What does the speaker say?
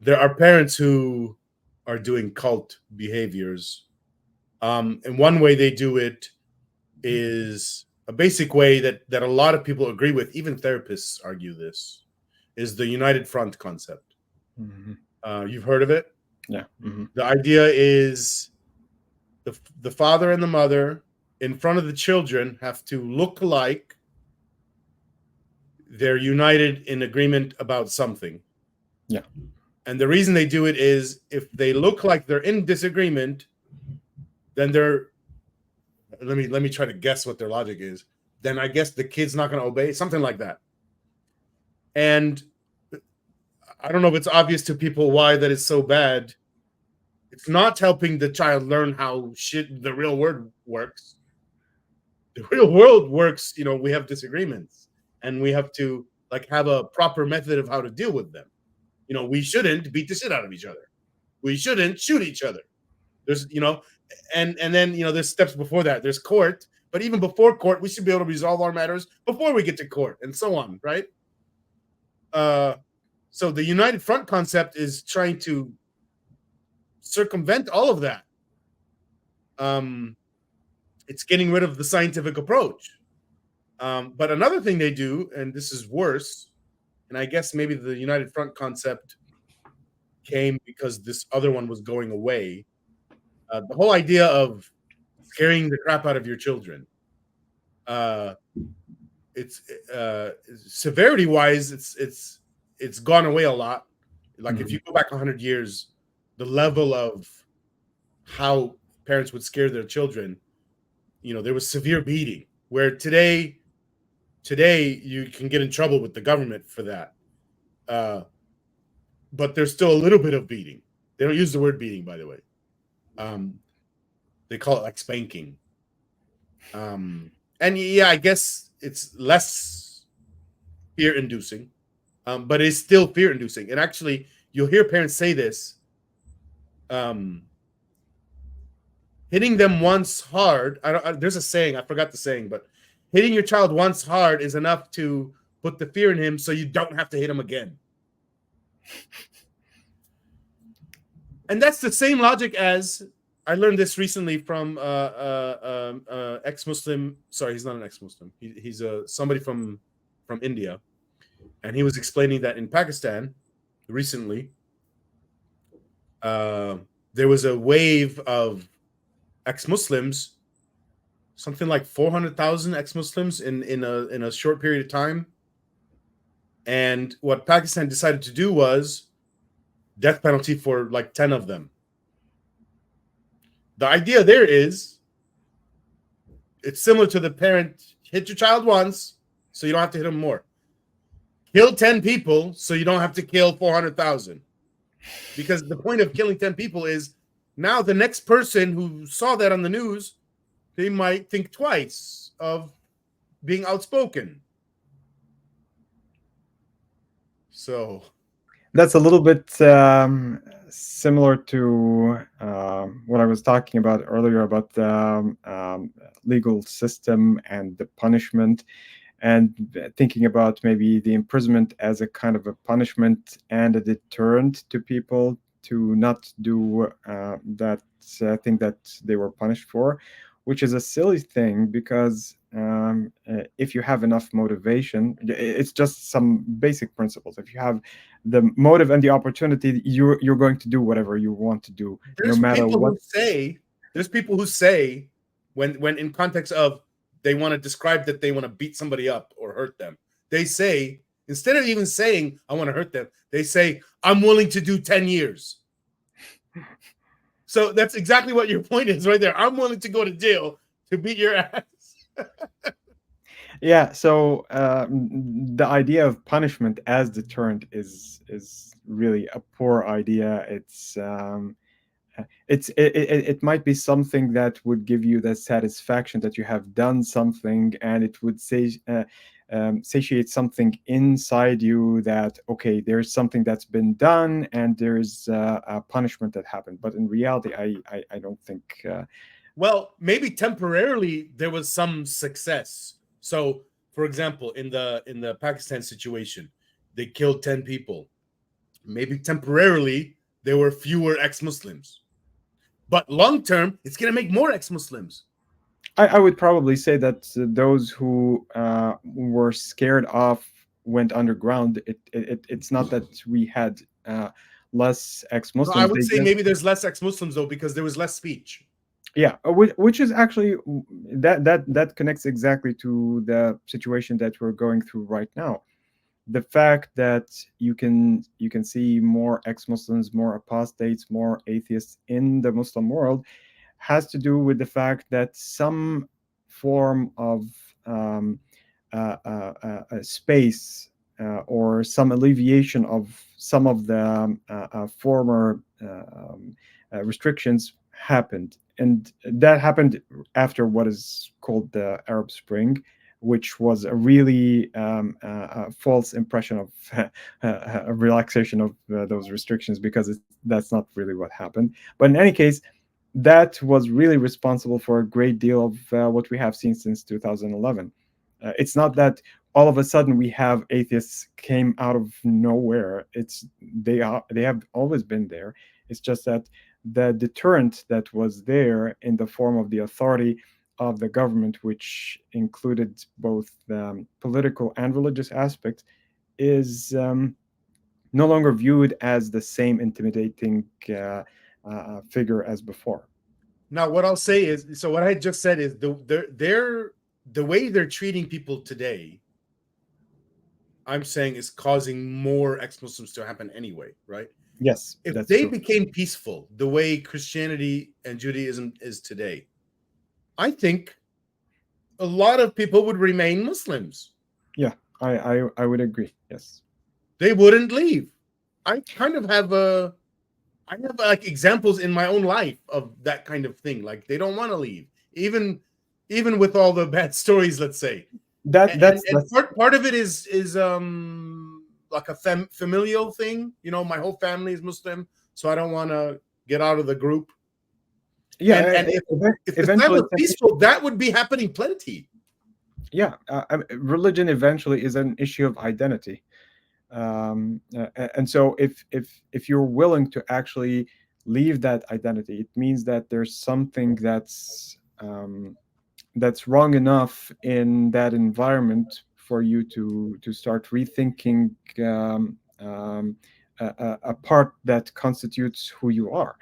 there are parents who are doing cult behaviors. And one way they do it is a basic way that a lot of people agree with, even therapists argue this, is the united front concept. You've heard of it? Yeah. The idea is the father and the mother in front of the children have to look like they're united in agreement about something. Yeah. And the reason they do it is if they look like they're in disagreement, then they're let me try to guess what their logic is. Then I guess the kid's not going to obey, something like that. And I don't know if it's obvious to people why that is so bad. It's not helping the child learn how the real world works. The real world works, we have disagreements and we have to have a proper method of how to deal with them. We shouldn't beat the shit out of each other. We shouldn't shoot each other. There's, and then, there's steps before that. There's court, but even before court, we should be able to resolve our matters before we get to court and so on, right? So the united front concept is trying to circumvent all of that. It's getting rid of the scientific approach. But another thing they do, and this is worse, and I guess maybe the united front concept came because this other one was going away. The whole idea of scaring the crap out of your children. It's severity wise, it's gone away a lot. If you go back 100 years, the level of how parents would scare their children, there was severe beating, where today you can get in trouble with the government for that. But there's still a little bit of beating. They don't use the word beating, by the way. They call it spanking. And yeah, I guess it's less fear-inducing, but it's still fear-inducing. And actually, you'll hear parents say this. Hitting them once hard. There's a saying, I forgot the saying, but hitting your child once hard is enough to put the fear in him so you don't have to hit him again. And that's the same logic as, I learned this recently from ex-Muslim. Sorry, he's not an ex-Muslim. He's somebody from India. And he was explaining that in Pakistan recently, there was a wave of ex-Muslims, something like 400,000 ex-Muslims in a short period of time. And what Pakistan decided to do was death penalty for 10 of them. The idea there is, it's similar to the parent, hit your child once so you don't have to hit them more. Kill 10 people so you don't have to kill 400,000. Because the point of killing 10 people is now the next person who saw that on the news, they might think twice of being outspoken. So that's a little bit similar to what I was talking about earlier about the legal system and the punishment, and thinking about maybe the imprisonment as a kind of a punishment and a deterrent to people to not do that thing that they were punished for, which is a silly thing because if you have enough motivation, it's just some basic principles. If you have the motive and the opportunity, you're going to do whatever you want to do, no matter what. There's people who say, when in context of they want to describe that they want to beat somebody up or hurt them, they say, instead of even saying I want to hurt them, they say I'm willing to do 10 years. So that's exactly what your point is right there. I'm willing to go to jail to beat your ass. Yeah, so the idea of punishment as deterrent is really a poor idea. It might be something that would give you the satisfaction that you have done something, and it would satiate something inside you that, okay, there's something that's been done and there's a punishment that happened. But in reality, I don't think. Well, maybe temporarily there was some success. So, for example, in the Pakistan situation, they killed 10 people. maybe temporarily there were fewer ex-Muslims, but long term it's going to make more ex-Muslims. I would probably say that those who were scared off went underground. It's not that we had less No, I ex-Muslims. would They say just, maybe there's less ex-Muslims though because there was less speech. yeah, which is actually that connects exactly to the situation that we're going through right now. The fact that you can see more ex-Muslims, more apostates, more atheists in the Muslim world has to do with the fact that some form of um, space or some alleviation of some of the former restrictions happened. And that happened after what is called the Arab Spring, which was a really false impression of a relaxation of those restrictions, because that's not really what happened. But in any case, that was really responsible for a great deal of what we have seen since 2011. It's not that all of a sudden we have atheists came out of nowhere. They have always been there. It's just that the deterrent that was there in the form of the authority of the government, which included both political and religious aspects, is no longer viewed as the same intimidating figure as before. Now, what I'll say is, so what I just said is the way they're treating people today, I'm saying, is causing more ex-Muslims to happen anyway, right? Yes, If that's they true. became peaceful the way Christianity and Judaism is today, I think a lot of people would remain Muslims. Yeah, I would agree. Yes. They wouldn't leave. I kind of have I have like examples in my own life of that kind of thing. Like they don't want to leave, even with all the bad stories, let's say. That And that's and that's part of it is like a familial thing. You know, my whole family is Muslim, so I don't want to get out of the group. And yeah. if Islam Eventually, was peaceful, that would be happening plenty. yeah. Religion eventually is an issue of identity, and so if you're willing to actually leave that identity, it means that there's something that's wrong enough in that environment for you to start rethinking a part that constitutes who you are.